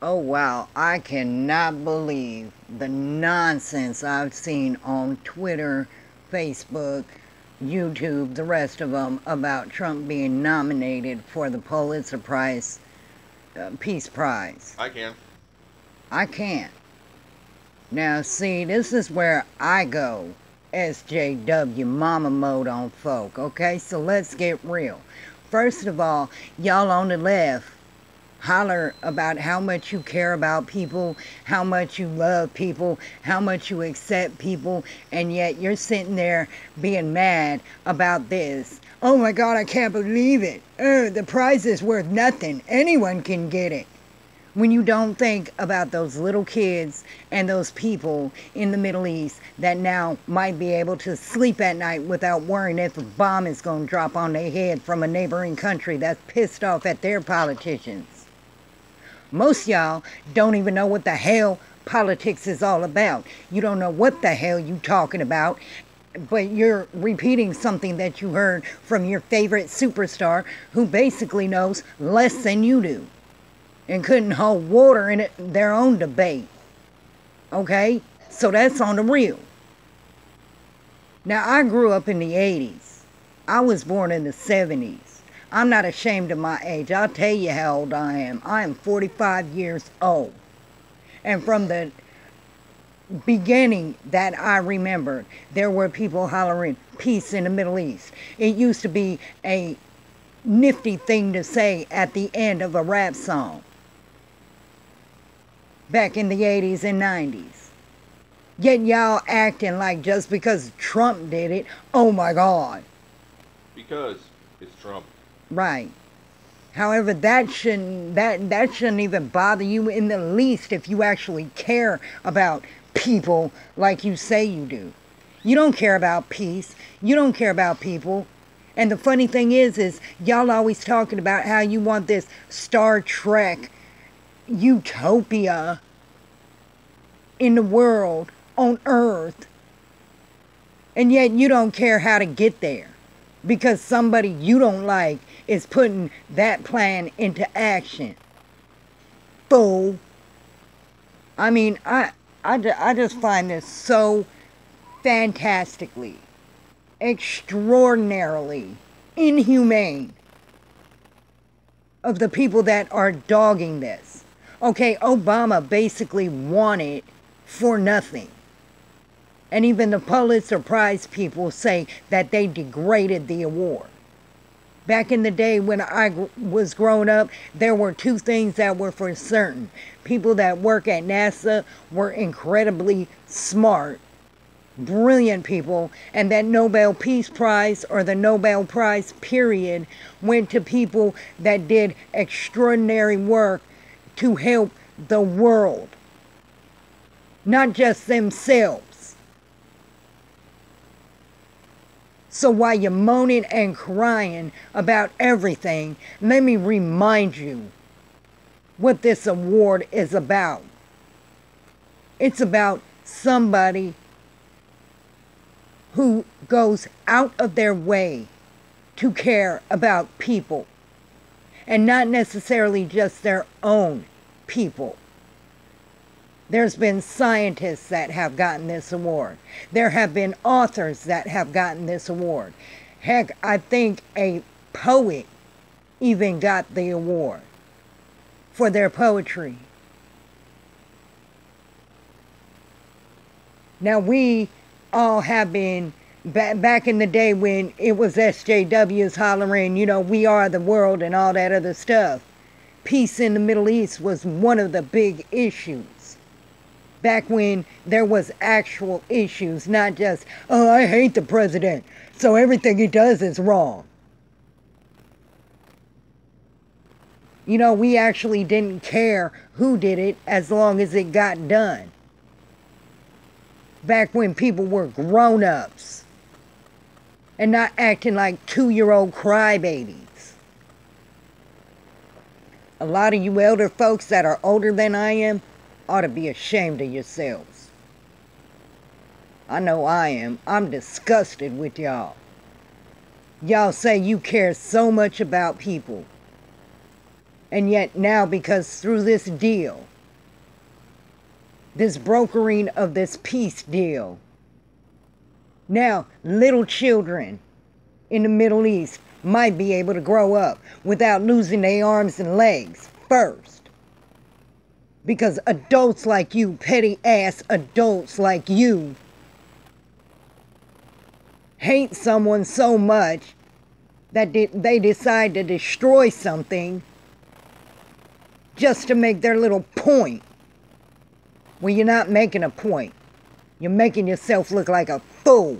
Oh wow, I cannot believe the nonsense I've seen on Twitter, Facebook, YouTube, the rest of them, about Trump being nominated for the Pulitzer Prize, Peace Prize. I can. I can't. Now, see, this is where I go SJW mama mode on folk, okay? So let's get real. First of all, y'all on the left holler about how much you care about people, how much you love people, how much you accept people, and yet you're sitting there being mad about this. Oh my God, I can't believe it. The prize is worth nothing. Anyone can get it. When you don't think about those little kids and those people in the Middle East that now might be able to sleep at night without worrying if a bomb is going to drop on their head from a neighboring country that's pissed off at their politicians. Most y'all don't even know what the hell politics is all about. You don't know what the hell you talking about, but you're repeating something that you heard from your favorite superstar who basically knows less than you do and couldn't hold water in their own debate. Okay? So that's on the real. Now, I grew up in the 80s. I was born in the 70s. I'm not ashamed of my age. I'll tell you how old I am. I am 45 years old. And from the beginning that I remembered, there were people hollering peace in the Middle East. It used to be a nifty thing to say at the end of a rap song back in the 80s and 90s. Yet y'all acting like just because Trump did it, oh my God. Because it's Trump. Right. However, that shouldn't even bother you in the least if you actually care about people like you say you do. You don't care about peace. You don't care about people. And the funny thing is y'all always talking about how you want this Star Trek utopia in the world, on Earth, and yet you don't care how to get there because somebody you don't like is putting that plan into action. Fool. I mean, I just find this so fantastically, extraordinarily inhumane of the people that are dogging this. Okay, Obama basically won it for nothing. And even the Pulitzer Prize people say that they degraded the award. Back in the day when I was growing up, there were two things that were for certain. People that work at NASA were incredibly smart, brilliant people, and that Nobel Peace Prize or the Nobel Prize period went to people that did extraordinary work to help the world, not just themselves. So while you're moaning and crying about everything, let me remind you what this award is about. It's about somebody who goes out of their way to care about people, and not necessarily just their own people. There's been scientists that have gotten this award. There have been authors that have gotten this award. Heck, I think a poet even got the award for their poetry. Now, we all have been, back in the day when it was SJWs hollering, you know, we are the world and all that other stuff. Peace in the Middle East was one of the big issues. Back when there was actual issues, not just, oh, I hate the president, so everything he does is wrong. You know, we actually didn't care who did it as long as it got done. Back when people were grown-ups and not acting like 2-year-old crybabies. A lot of you elder folks that are older than I am ought to be ashamed of yourselves. I know I am. I'm disgusted with y'all. Y'all say you care so much about people. And yet now, because through this deal, this brokering of this peace deal. Now, little children in the Middle East might be able to grow up without losing their arms and legs first. Because adults like you, petty ass adults like you, hate someone so much that they decide to destroy something just to make their little point. Well, you're not making a point. You're making yourself look like a fool.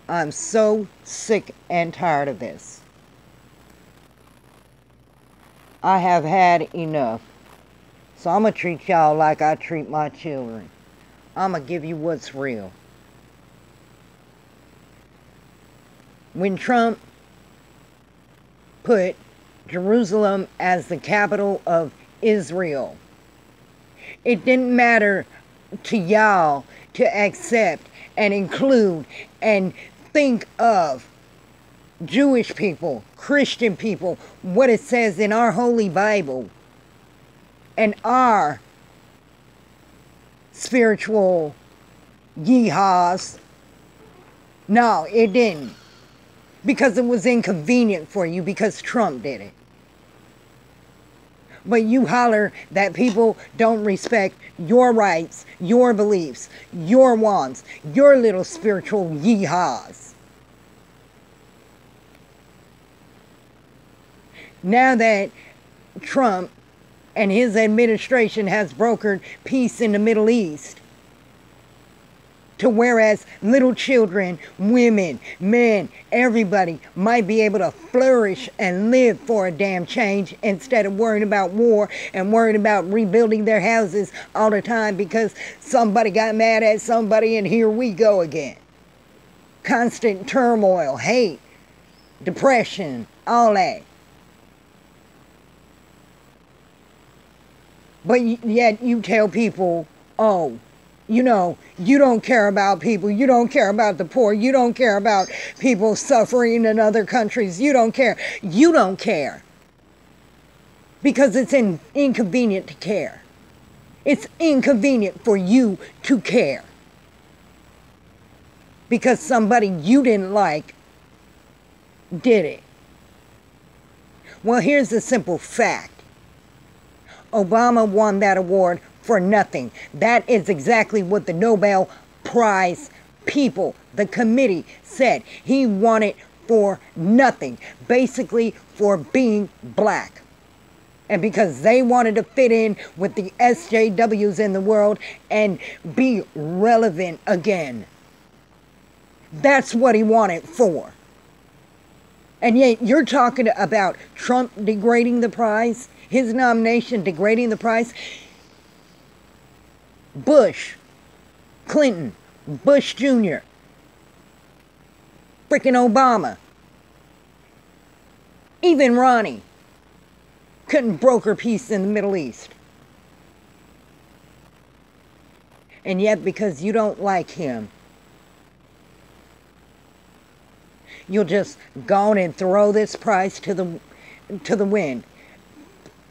I'm so sick and tired of this. I have had enough. So I'm going to treat y'all like I treat my children. I'm going to give you what's real. When Trump put Jerusalem as the capital of Israel, it didn't matter to y'all to accept and include and think of Jewish people, Christian people, what it says in our Holy Bible and our spiritual yeehaws. No, it didn't. Because it was inconvenient for you, because Trump did it. But you holler that people don't respect your rights, your beliefs, your wants, your little spiritual yeehaws. Now that Trump and his administration has brokered peace in the Middle East, to whereas little children, women, men, everybody might be able to flourish and live for a damn change instead of worrying about war and worrying about rebuilding their houses all the time because somebody got mad at somebody and here we go again. Constant turmoil, hate, depression, all that. But yet you tell people, oh, you know, you don't care about people. You don't care about the poor. You don't care about people suffering in other countries. You don't care. You don't care. Because it's inconvenient to care. It's inconvenient for you to care. Because somebody you didn't like did it. Well, here's the simple fact. Obama won that award for nothing. That is exactly what the Nobel Prize people, the committee, said. He won it for nothing. Basically for being black. And because they wanted to fit in with the SJWs in the world and be relevant again. That's what he won it for. And yet you're talking about Trump degrading the prize, his nomination degrading the prize. Bush, Clinton, Bush Jr., frickin' Obama, even Ronnie couldn't broker peace in the Middle East. And yet because you don't like him, you'll just go on and throw this prize to the wind.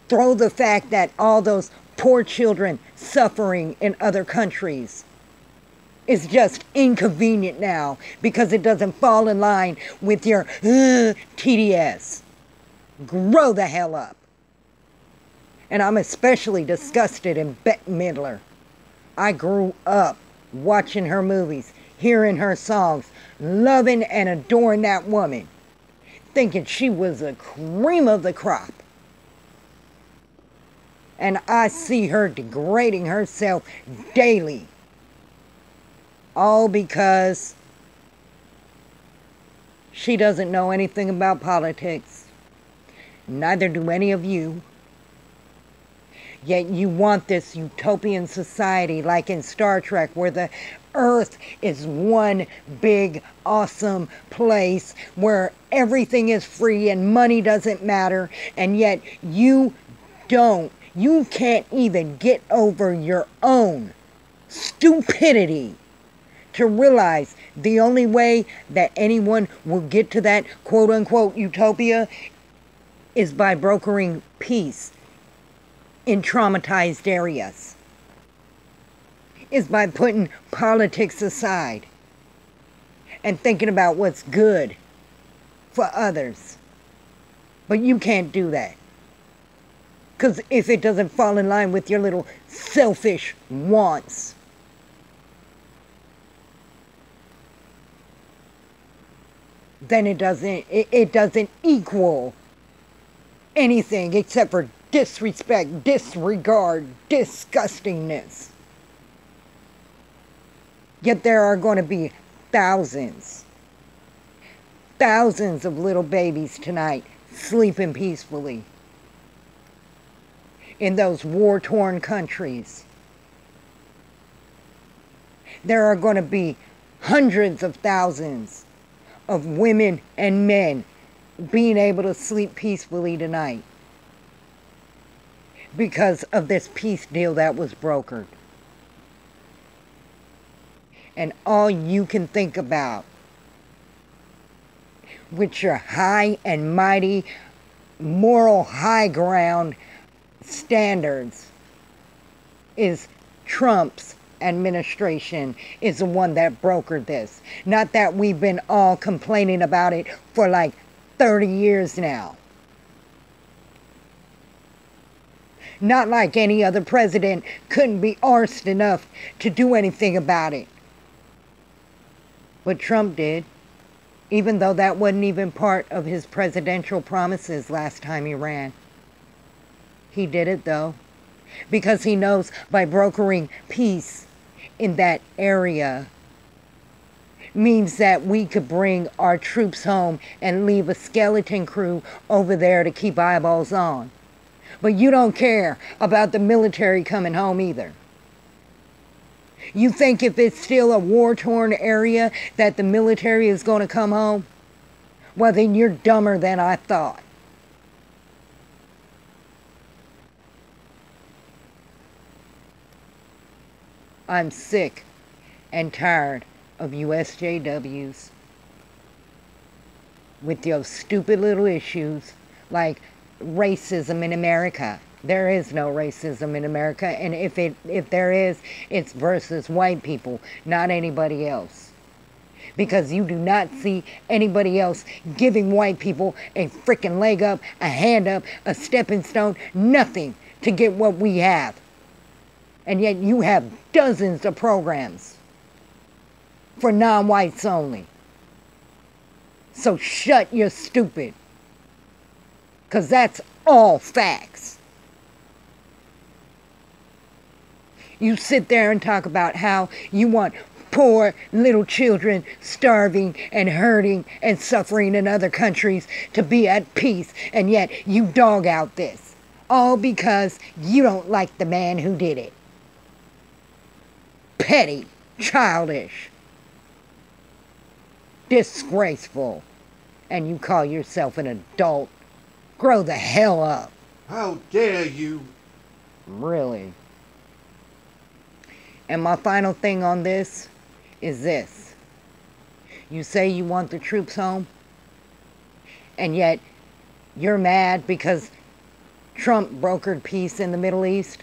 Throw the fact that all those poor children suffering in other countries is just inconvenient now because it doesn't fall in line with your TDS. Grow the hell up. And I'm especially disgusted in Bette Midler. I grew up watching her movies, hearing her songs, loving and adoring that woman, thinking she was the cream of the crop. And I see her degrading herself daily. All because she doesn't know anything about politics. Neither do any of you. Yet you want this utopian society like in Star Trek where the Earth is one big awesome place where everything is free and money doesn't matter, and yet you can't even get over your own stupidity to realize the only way that anyone will get to that quote-unquote utopia is by brokering peace in traumatized areas is by putting politics aside and thinking about what's good for others. But you can't do that. Because if it doesn't fall in line with your little selfish wants, then it doesn't equal anything except for disrespect, disregard, disgustingness. Yet there are going to be thousands of little babies tonight sleeping peacefully in those war-torn countries. There are going to be hundreds of thousands of women and men being able to sleep peacefully tonight because of this peace deal that was brokered. And all you can think about with your high and mighty moral high ground standards is Trump's administration is the one that brokered this. Not that we've been all complaining about it for like 30 years now. Not like any other president couldn't be arsed enough to do anything about it. But Trump did, even though that wasn't even part of his presidential promises last time he ran. He did it though, because he knows by brokering peace in that area means that we could bring our troops home and leave a skeleton crew over there to keep eyeballs on. But you don't care about the military coming home either. You think if it's still a war-torn area that the military is going to come home? Well, then you're dumber than I thought. I'm sick and tired of USJWs with your stupid little issues like racism in America. There is no racism in America, and if there is, it's versus white people, not anybody else. Because you do not see anybody else giving white people a freaking leg up, a hand up, a stepping stone, nothing to get what we have. And yet you have dozens of programs for non-whites only. So shut your stupid. Because that's all facts. You sit there and talk about how you want poor little children starving and hurting and suffering in other countries to be at peace, and yet you dog out this. All because you don't like the man who did it. Petty, childish, disgraceful, and you call yourself an adult. Grow the hell up. How dare you? Really. And my final thing on this is this. You say you want the troops home, and yet you're mad because Trump brokered peace in the Middle East.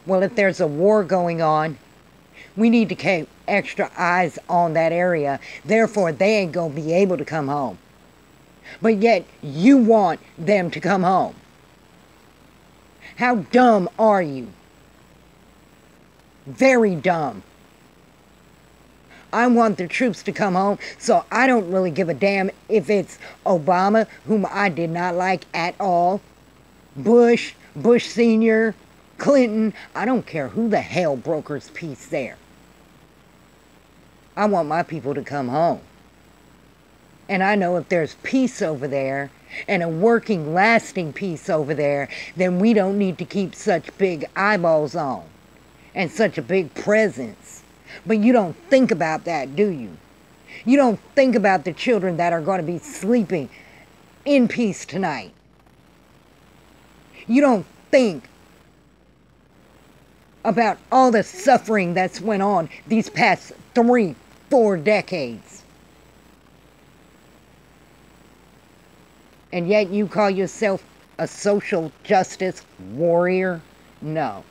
Well, if there's a war going on, we need to keep extra eyes on that area. Therefore, they ain't going to be able to come home. But yet, you want them to come home. How dumb are you? Very dumb. I want the troops to come home, so I don't really give a damn if it's Obama, whom I did not like at all, Bush Sr., Clinton. I don't care who the hell brokers peace there. I want my people to come home. And I know if there's peace over there, and a working, lasting peace over there, then we don't need to keep such big eyeballs on, and such a big presence. But you don't think about that, do you? You don't think about the children that are going to be sleeping in peace tonight. You don't think about all the suffering that's went on these past 3-4 decades. And yet you call yourself a social justice warrior No.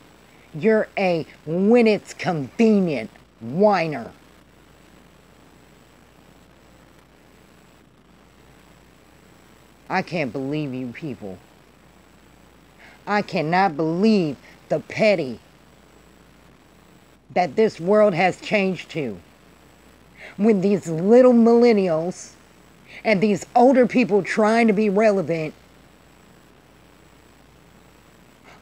You're a when it's convenient whiner. I can't believe you people. I cannot believe the petty that this world has changed to. When these little millennials and these older people trying to be relevant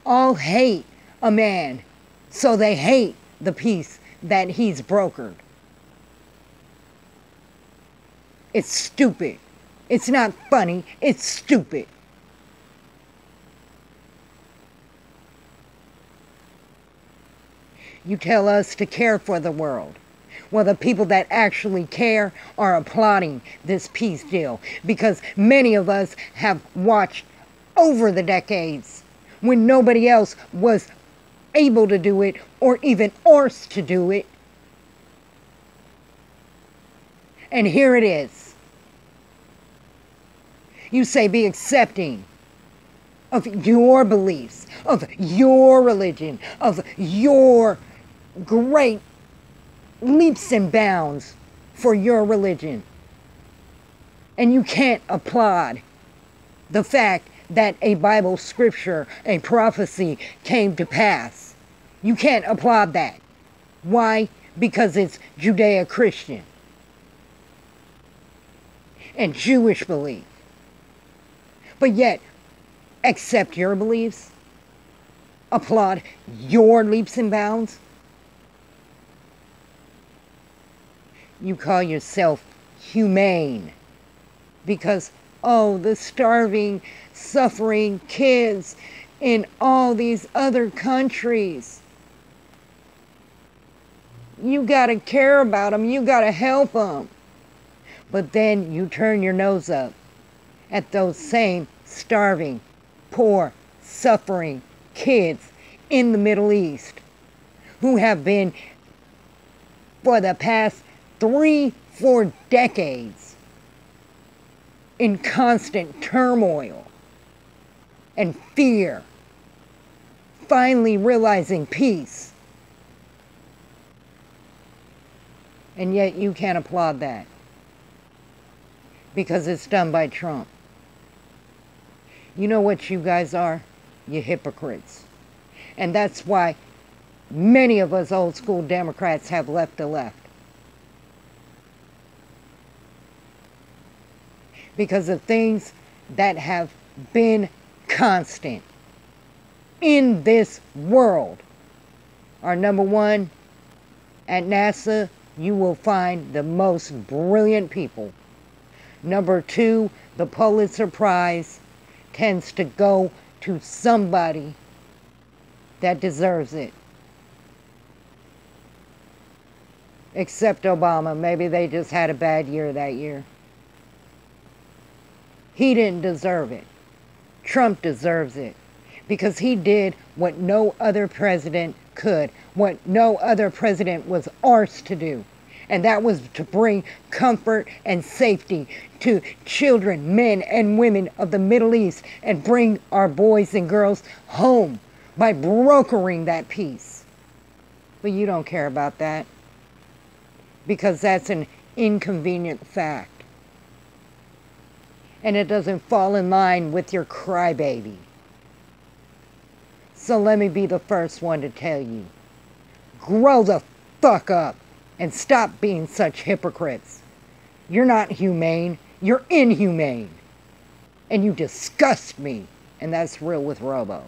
all hate a man, so they hate the peace that he's brokered. It's stupid. It's not funny, it's stupid. You tell us to care for the world. Well, the people that actually care are applauding this peace deal because many of us have watched over the decades when nobody else was able to do it or even asked to do it. And here it is. You say be accepting of your beliefs, of your religion, of your great leaps and bounds for your religion. And you can't applaud the fact that a Bible scripture, a prophecy came to pass. You can't applaud that. Why? Because it's Judeo-Christian and Jewish belief. But yet, accept your beliefs, applaud your leaps and bounds. You call yourself humane because, oh, the starving, suffering kids in all these other countries. You gotta care about them, you gotta help them. But then you turn your nose up at those same starving, poor, suffering kids in the Middle East who have been, for the past 3-4 decades, in constant turmoil and fear, finally realizing peace. And yet you can't applaud that because it's done by Trump. You know what you guys are? You hypocrites. And that's why many of us old school Democrats have left the left. Because of things that have been constant in this world are, number one, at NASA, you will find the most brilliant people. Number two, the Pulitzer Prize tends to go to somebody that deserves it. Except Obama. Maybe they just had a bad year that year. He didn't deserve it. Trump deserves it because he did what no other president could, what no other president was asked to do. And that was to bring comfort and safety to children, men and women of the Middle East and bring our boys and girls home by brokering that peace. But you don't care about that because that's an inconvenient fact. And it doesn't fall in line with your crybaby. So let me be the first one to tell you, grow the fuck up and stop being such hypocrites. You're not humane, you're inhumane. And you disgust me. And that's real with Robo.